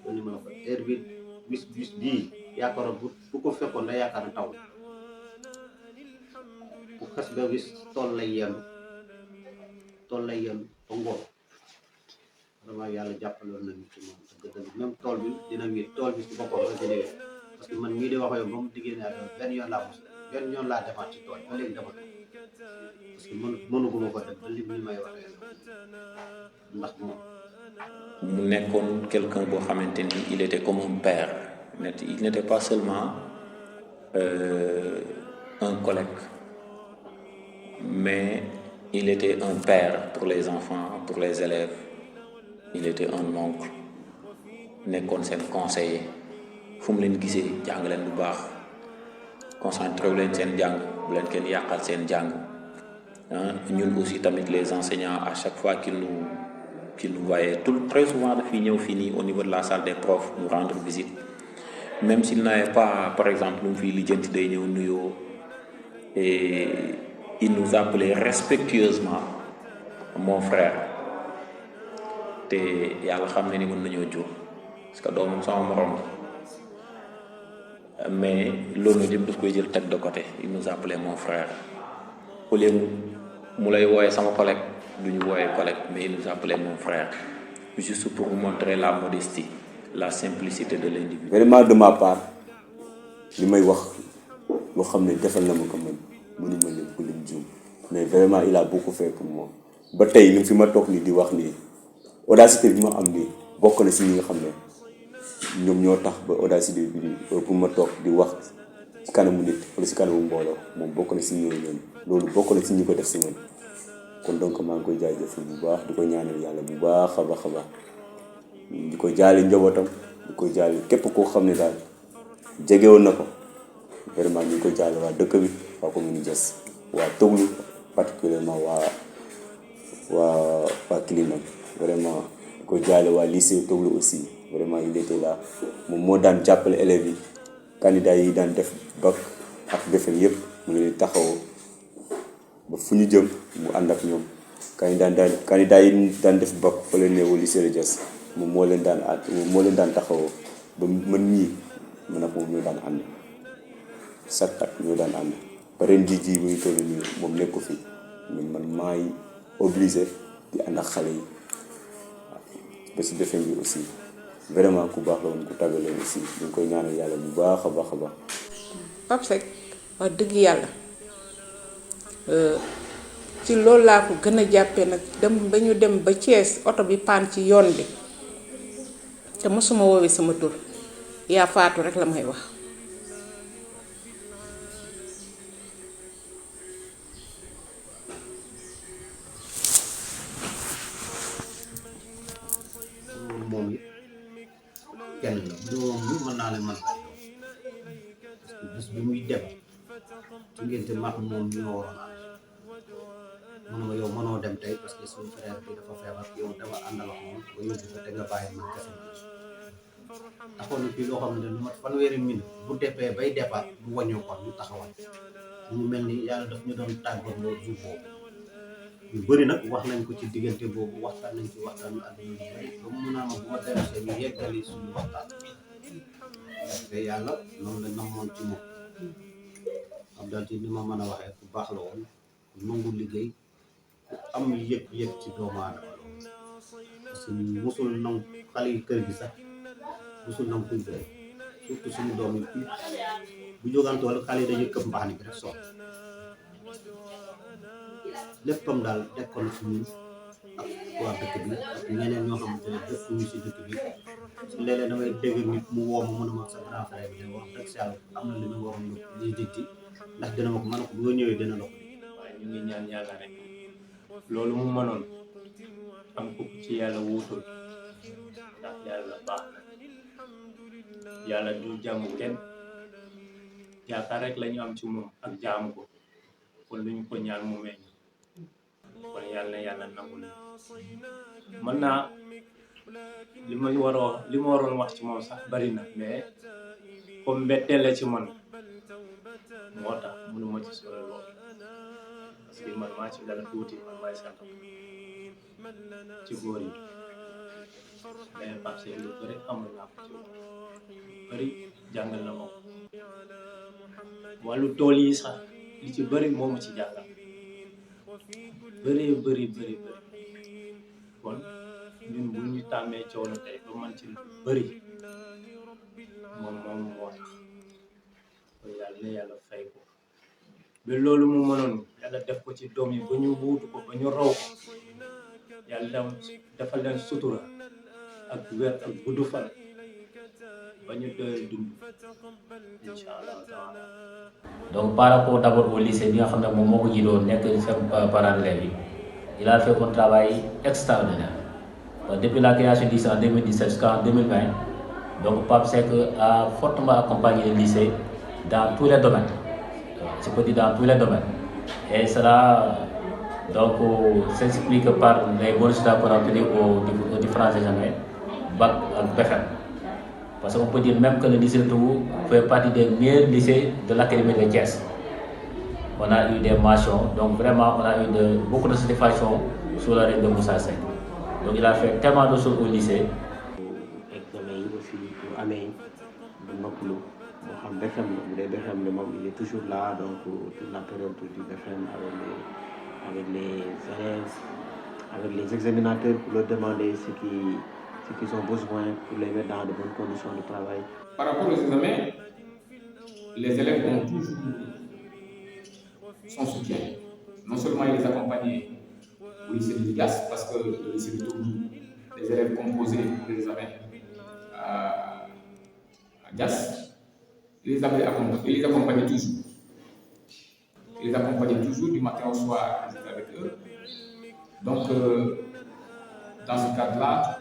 loolu ma ko heure bi bis bii yaakaaroon bu ko fekkoon da yaakaar na taw bu xas ba bis tool lay yenn ba ngoon vraiment yàlla jàppaloon nañu ci moom dëgg même tool bi dina wéet tool bi si boppam rek dina wéet parce que man mii di wax yow ba mu diggee ne benn yoon laa mos benn yoon laa defaat ci tool ba léegi defatu parce que mënuguma ko def ba li may waxee ndax moom. mu nekkoon quelqu'un boo xamante ni il était comme un père il n'était pas seulement un collègue mais il était un père pour les enfants pour les élèves il était un oncle nekkoon seen conseiller fu mu leen gisee jàng leen bu baax concentré wu leen seen jàng bu leen kenn yàqal seen jàng ñun aussi tamit les enseignants à chaque fois qu'ils nous voyaient très souvent dafiy ñëw fii nii au niveau de la salle des profs nous rendre visite même s'il n'avait pas par exemple lu mu fiy lijjanti day ñëw nuyoo et il nous appelait respectueusement mon frère te yàlla xam ne ni mën nañoo jur parce que doomam sama morom mais loolu yëpp daf koy jël teg de côté il nous appelait mon frère au lieu mu lay wooyee sama collègue du ñu wooyee collègue mais il nous appelait mon frère juste pour vous montrer la modestie la simplicité de l'individu. Vraiment de ma part li may wax loo xam ne defal na ma ko man mënuma leen ko lim juum mais vraiment il a beaucoup fait pour moi ba tey ni fi ma toog nii di wax nii audacité bi ma am nii bokk na si ñi nga xam ne ñoom ñoo tax ba audacité bi pour ma toog di wax ci kanamu nit wala si kanamu mbooloo moom bokk na si ñooñu ñoom loolu bokk na si ñi ko def si man kon donc maa ngi koy jaajëfal bu baax di ko ñaanal yàlla bu baax a baax a baax di ko jaale njabootam di ko jaale képp koo xam ne daal jegewoon na ko vraiment ñu ngi ko jaale waa dëkk bi waa commune Diass waa Toglu particulièrement waa Kilimane vraiment di ko jaale waa lycée Toglu aussi vraiment il était là moom moo daan jàppale élèves yi candidats yi daan def bac ak BFEM yëpp mu ngi leen taxawoo ba fu ñu jëm mu ànd ak ñoom candidat yi daan def bac fa leen neewul lycée de Diass moom moo leen daan taxawoo ba man ñii man ak moom ñoo daan ànd chaque at ñoo daan ànd ba ren ji muy toll nii moom nekku fi mais man maay obligé di ànd ak xale yi ba si BFEM bi aussi vraiment ku baax la woon ku tàggal leen aussi ñu ngi koy ñaanal yàlla bu baax a baax a baax. Pape Seck wax dëgg yàlla ci loolu laa ko gën a jàppee nag dem ba ñu dem ba Thiès oto bi paan ci yoon bi te mosuma woowee sama tur yaa faatu rek la may wax. moom it kenn la bu moom lu mën naa leen mën lay doon parce que bis bi muy dem ci ngénte maak moom ñoo waroon ànd mu ne ma yow mënoo dem tey parce que suñu frère bi dafa feebar yow dama àndal ak moom ba yóbbu ko te nga bàyyi man kese taxoon na fii loo xam ne lu mat fanweeri minute bu deppee bay départ bu wàññoo ko ñu taxawal ñu mel ni yàlla daf ñu doon tàggat loolu jour boobu yu bëri nag wax nañ ko ci diggante boobu waxtaan nañ ci waxtaan ak ñu bëri ba mu mun a ma bu ma dellusee ñu yeggali suñu waxtaan te yàlla noonu la namoon ci moom am daal ci ni ma mën a waxee ku baax la woon ku nangu liggéey ku am yëg-yëg ci doomu aadama la parce que mosul nangu xale yi kër gi sax mosul nangu kuy bëri surtout suñu doom yi bu jógaan tool xale yi dañuy këpp mbax ni bi rek soot léppam daal dekkoon ci ñun ak waa dëkk bi ak ñeneen ñoo xamante ne dëkk ñu si dëkk bi su léeg-léeg damay dégg nit mu woo ma mën a ma sa grand frère bi de wax dëgg si yàlla am na li ñu waroon li jëtti ndax dina ma ko mën a ko boo ñëwee dina la ko waaye ñu ngi ñaan yàlla rek loolu mu mënoon am ko ci yàlla wuutul ndax yàlla baax na yàlla du jaamu kenn yaakaar rek lañu am ci moom ak jaamu ko kon lu ñu ko ñaan mu meññ kon yàlla yàlla nangul mën naa li ma waroon wax ci moom sax bari na mais comme mbetteel la ci man moo tax mënuma ci sore lool parce que man maa ci dala tuuti man maay sant ci góor yi mais parce que lu bëri amul naa ko ci bëri jàngal na ma ko wàllu tool yi sax li ci bëri moomu ci jàngal bëri kon ñun bu ñu tàmmee coono tey ba man ci lu bëri moom moo tax kon yàlla fay ko ba loolu mu mënoon yàlla def ko ci doom yi ba ñu wuutu ko ba ñu raw ko yàlla dafa leen sutura ak wér ak gudd fan ba ñu doyal dund incha allah taala. donc par rapport d'abord au lycée bi nga xam ne moom moo ko jiitoon nekk seen parent d'élèves yi il a fait un travail extraordinaire depuis la création du lycée en 2017 jusqu'en 2020 donc Pape Seck a fortement accompagné le lycée dans tous les domaines. Je peux dire dans tous les domaines. Et cela donc s'explique par les bons résultats qu'on a obtenus aux différents examens, BAC et BFM. Parce qu'on peut dire même que le lycée de Togo fait partie des meilleurs lycées de l'académie de Thiès. On a eu des mentions, donc vraiment on a eu beaucoup de satisfaction sous la règne de Moussa Seck. Donc il a fait tellement de choses au lycée. Examen yi aussi bu amee du noppalu moo xam BFM la bu dee BFM la moom il est toujours là donc toute la période du BFM avec les élèves avec les examinateurs pour leur demander ce qu'ils ont besoin pour les mettre dans de bonnes conditions de travail. Par rapport aux examens, les élèves ont toujours son soutien. Non seulement il les accompagnait au lycée de Ligas, parce que le lycée de Togo, les élèves composaient pour les examens à Dias, il les accompagnait toujours. Il les accompagnait toujours du matin au soir, j'étais avec eux. Donc, dans ce cadre-là,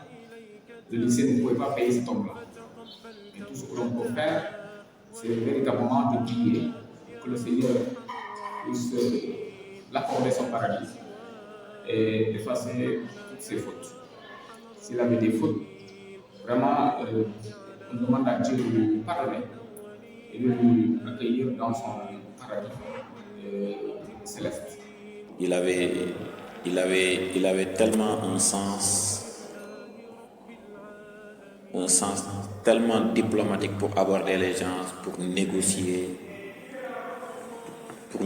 le lycée ne pouvait pas payer cet homme-là. Et tout ce que l'on peut faire, c'est véritablement de prier que le Seigneur puisse l'accorder son paradis et effacer toutes ses fautes. S'il avait des fautes, vraiment, on demande à Dieu de lui pardonner et de lui accueillir dans son paradis céleste. Il avait tellement un sens tellement diplomatique pour aborder les gens, pour négocier, pour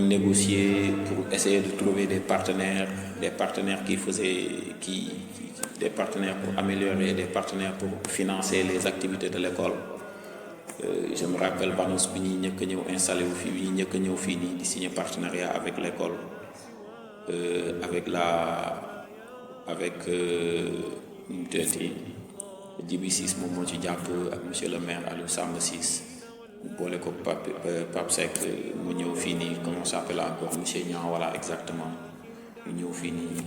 essayer de trouver des partenaires des partenaires pour améliorer, des partenaires pour financer les activités de l'école. Je me rappelle Banos bi ñuy ñëkk ñëw installé wu fii bi ñuy ñëkk ñëw fii nii di signer partenariat avec l'école avec Djibi Ciss moom moo ci jàpp ak monsieur le maire Aliou Samba Ciss boole ko Pape Seck mu ñëw fii nii comment ça s'appelle encore monsieur Niang voilà exactement mu ñëw fii nii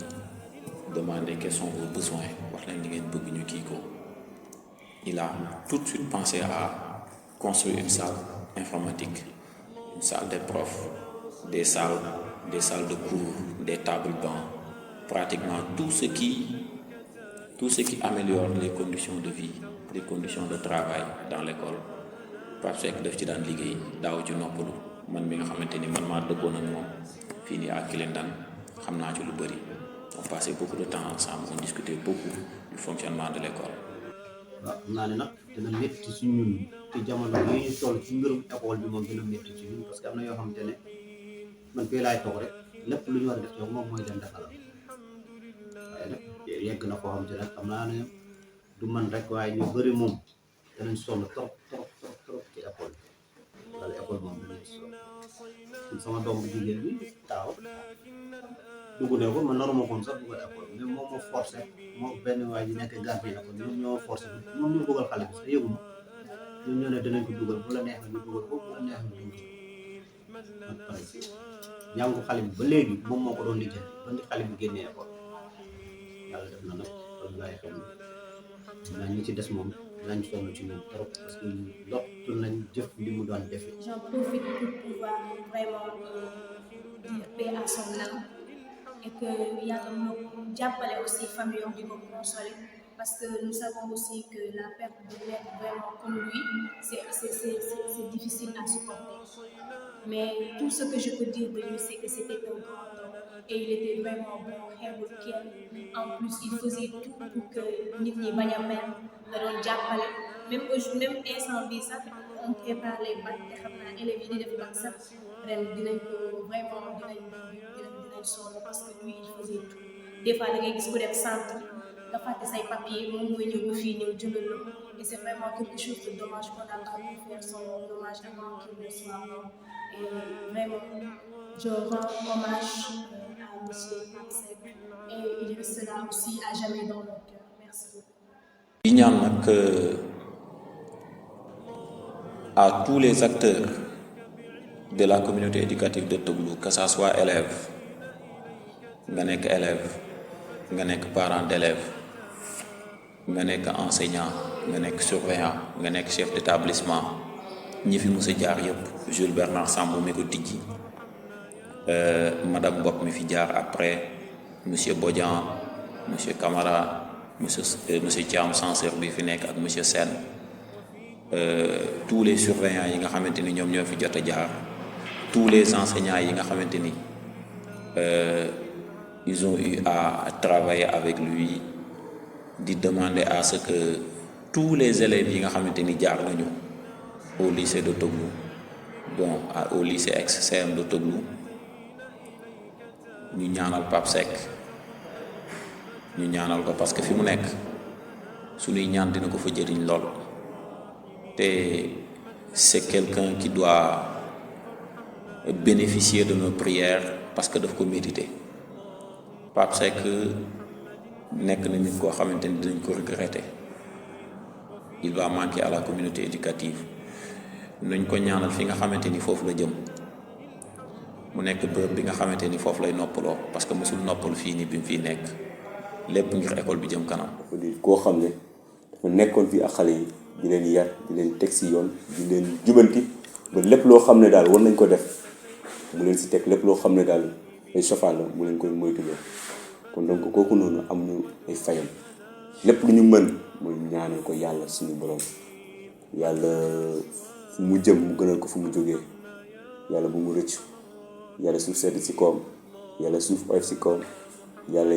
demander quels sont vos besoins wax leen li ngeen bëgg ñu kii ko. Il a tout de suite pensé à construire une salle informatique, une salle des profs, des salles de cours, des tables bancs, pratiquement tout ce qui améliore les conditions de vie, les conditions de travail dans l'école. Pape Seck daf ci daan liggéey daaw ci noppalu man mi nga xamante ni man maa dëkkoon ak moom fii nii ak Kilindane xam naa ci lu bëri. On passait beaucoup de temps ensemble, on discutait beaucoup du fonctionnement de l'école. waaw xam naa ne nag dina métti ci ñun te jamono yi ñu toll ci mbirum école bi moom dina métti ci ñun parce que am na yoo xamante ne man fii laay toog rek lépp lu ñu war a def ci moom mooy dem defaral waaye nag yegg na foo xamante ne xam naa ne du man rek waaye ñu bëri moom danañ sonn trop ci école bi wala école moom danañ sonn sama doom bu jigéen bi taaw dugg ne ko man naruma koon sax dugg école mais moom moo forcé moo benn waay ji nekk gardien école ñoom ñoo forcé ñoom ñu dugal xale bi sax yëguma ñoom ñoo ne danañ ko dugal bu la neex na ñu dugal ko bu la neex na ñu dugal pare jàngu xale bi ba léegi moom moo ko doon liggéey ba ni xale bi génnee école yàlla def na nag kon bàyyi xel na ñi ci des moom dinañ sonn ci ñoom trop parce que lottu nañ jëf li mu doon defee. J'en profite pour pouvoir vraiment dire paix à son âme et que yàlla moo jàppale aussi famille di ko consoler parce que nous savons aussi que la perte de l'être vraiment comme lui c'est difficile à supporter mais tout ce que je peux dire de lui c'est que c'était un grand homme et il était vraiment bon xeebul kenn en plus il faisait tout pour que nit ñi bañ a mer da doon jàppale même instant bi sax on prépare les bacs te xam naa élèves yi di def bac sax ren dinañ ko vraiment dinañ sonn parce que lui il faisait tout des fois da ngay gis ku dem centre nga fàtte say papier moom mooy ñëw ba fii ñëw jëlal la et c'est vraiment quelque chose de dommage qu'on a pas pu faire son hommage avant qu'il ne soit mort et vraiment je rends hommage à M. Papsek et il restera aussi à jamais dans nos cœurs. Merci beaucoup. di ñaan nag à tous les acteurs de la communauté éducative de Toglu, que ça soit élève nga nekk élève nga nekk parent d'élève nga nekk enseignant nga nekk surveillant nga nekk chef d'établissement ñi fi mës a jaar yëpp Jules Bernard Sambou mi ko tijji madame Mbok mi fi jaar après monsieur Bodian monsieur Camara monsieur Thiam censeur bi fi nekk ak monsieur Sène tous les surveillants yi nga xamante ni ñoom ñoo fi jot a jaar tous les enseignants yi nga xamante ni ils ont eu à travailler avec lui di demander à ce que tous les élèves yi nga xamante ni jaar nañu au lycée de Toglu bon au lycée ex-CM de Toglu ñu ñaanal Pape Seck ñu ñaanal ko parce que fi mu nekk suñuy ñaan dina ko fa jëriñ lool te c'est quelqu'un qui doit bénéficier de nos prières parce que daf ko mérité Pape Seck nekk na nit koo xamante ni dinañ ko regretter il va manquer à la communauté éducative nañ ko ñaanal fi nga xamante ni foofu la jëm mu nekk bërëb bi nga xamante ni foofu lay noppaloo parce que mosul noppal fii ni bi mu fii nekk lépp ngir école bi jëm kanam. koo xam ne dafa nekkoon fii ak xale yi di leen yar di leen teg si yoon di leen jubanti ba lépp loo xam ne daal war nañ ko def mu leen si teg lépp loo xam ne daal ay sofaan la mu leen koy moytuloo kon donc kooku noonu am ñu ay fayam lépp lu ñu mën mooy ñaanal ko yàlla suñu borom yàlla fu mu jëm mu gënal ko fu mu jógee yàlla bu mu rëccu yàlla suuf sedd si kawam yàlla suuf oyof si kawam yàlla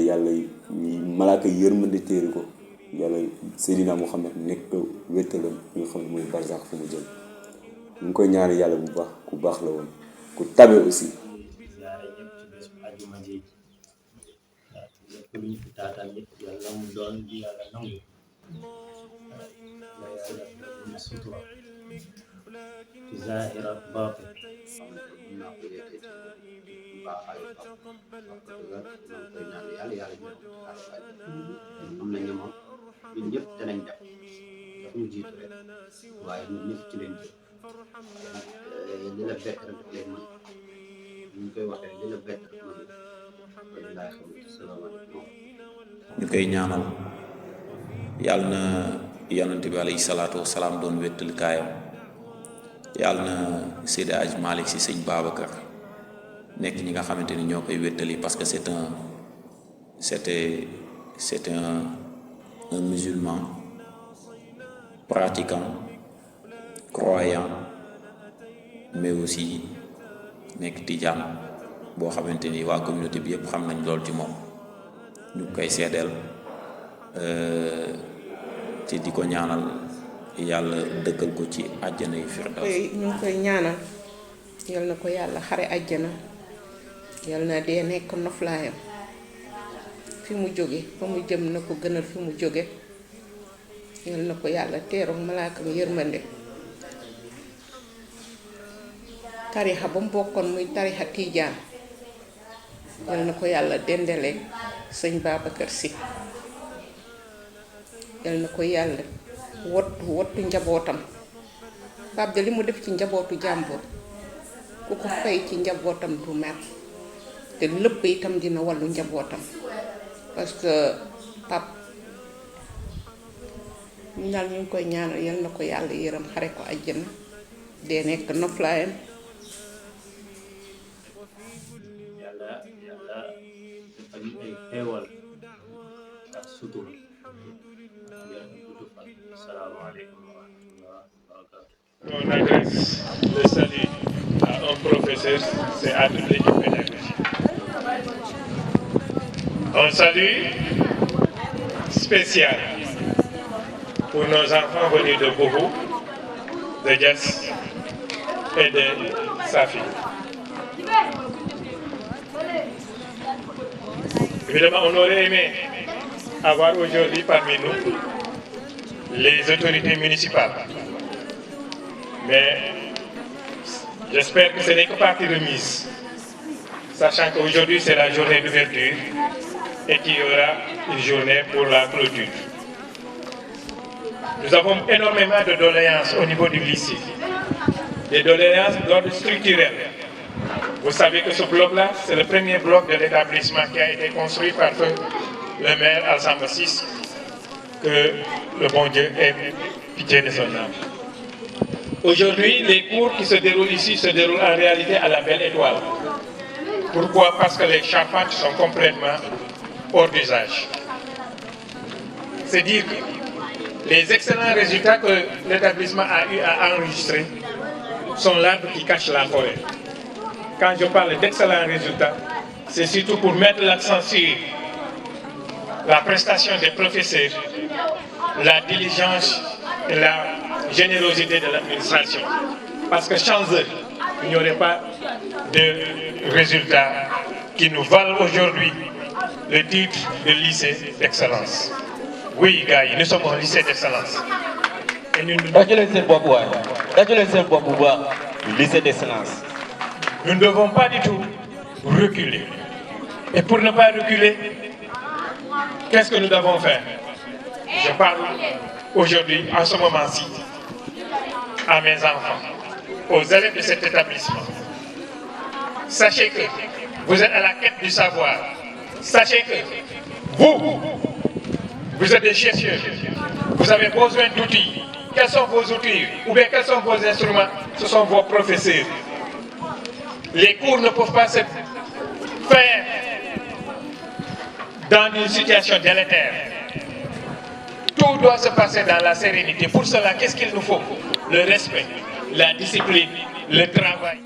malaaka yërmande téere ko yàlla Seydina Muhammad nekk wéttalam nga xam ne mooy barzak fu mu jëm ñu ngi koy ñaanal yàlla bu baax ku baax la woon ku tabe aussi. lépp lu ñu fi taataan yëpp yàlla mu doon di yàlla nangu la yàlla ñu sutura ci zahir ak baatin am na ñamoon ñun ñëpp danañ def daf ñu jiitu rek waaye ñun ñëpp ci leen jëm li la bett rek daf leen mën ñu koy waxee li la bett rek mën ñu koy ñaanal yàlla na yonent bi alayhi salaatu wasalaam doon wéttali kaayam yàlla na Seydi Hadji Malick Sy sëñ Babacar nekk ñi nga xamante ni ñoo koy wéttali parce que c'est un musulman pratiquant croyant mais aussi nekk tijaan boo xamante ni waa communauté bi yëpp xam nañ lool ci moom ñu koy seedeel te di ko ñaanal yàlla dëkkal ko ci àjjana yi firdaws ñu ngi koy ñaanal yal na ko yàlla xare àjjana yal na dee nekk noflaayam fi mu jóge fa mu jëm na ko gënal fi mu jóge yal na ko yàlla teeroog malaakam yërmande tarixa ba mu bokkoon muy tarixa tiijaan yal na ko yàlla dendaleeg sëñ Babacar Sy yal na ko yàlla wottu njabootam Pape de li mu def ci njabootu jàmbur ku ko fay ci njabootam du mer te lépp itam dina wàllu njabootam parce que Pape ñu daal ñu ngi koy ñaanal yal na ko yàlla yërëm xare ko àjjana dee nekk noflaayam yàlla dafa ñu ay xeewal ak sutura yàlla gudd fan asalaamaaleykum wa rahmatulah wa barakatuh. On adresse le salut à un professeur, c'est à toute l'équipe pédagogique. Un salut spécial pour nos enfants venus de Boubou, de Diass et de Safi. Évidemment, on aurait aimé avoir aujourd'hui parmi nous les autorités municipales. Mais j'espère que ce n'est que partie remise. sachant qu'aujourd'hui c'est la journée d'ouverture et qu'il y aura une journée pour la clôture. Nous avons énormément de doléances au niveau du lycée, des doléances d'ordre structurel. Vous savez que ce bloc-là, c'est le premier bloc de l'établissement qui a été construit par le maire Alsamba VI, que le bon Dieu ait pitié de son âme. Aujourd'hui, les cours qui se déroulent ici se déroulent en réalité à la Belle Étoile. Pourquoi? Parce que les charpentes sont complètement hors d'usage. C'est dire que les excellents résultats que l'établissement a eu à enregistrer sont l'arbre qui cache la forêt. Quand je parle d'excellents résultats, c'est surtout pour mettre l'accent sur la prestation des professeurs, la diligence et la générosité de l'administration. Parce que sans eux, il n'y aurait pas de résultats qui nous valent aujourd'hui le titre de lycée d'excellence. Oui, gars, nous sommes un lycée d'excellence. Et nous lycée d'excellence. Nous ne devons pas du tout reculer. Et pour ne pas reculer, qu'est-ce que nous devons faire? Je parle aujourd'hui, en ce moment-ci, à mes enfants, aux élèves de cet établissement. Sachez que vous êtes à la quête du savoir. Sachez que vous êtes des chercheurs. Vous avez besoin d'outils. Quels sont vos outils? Ou bien quels sont vos instruments? Ce sont vos professeurs. Les cours ne peuvent pas se faire dans une situation délétère. Tout doit se passer dans la sérénité. Pour cela, qu'est-ce qu'il nous faut? Le respect, la discipline, le travail.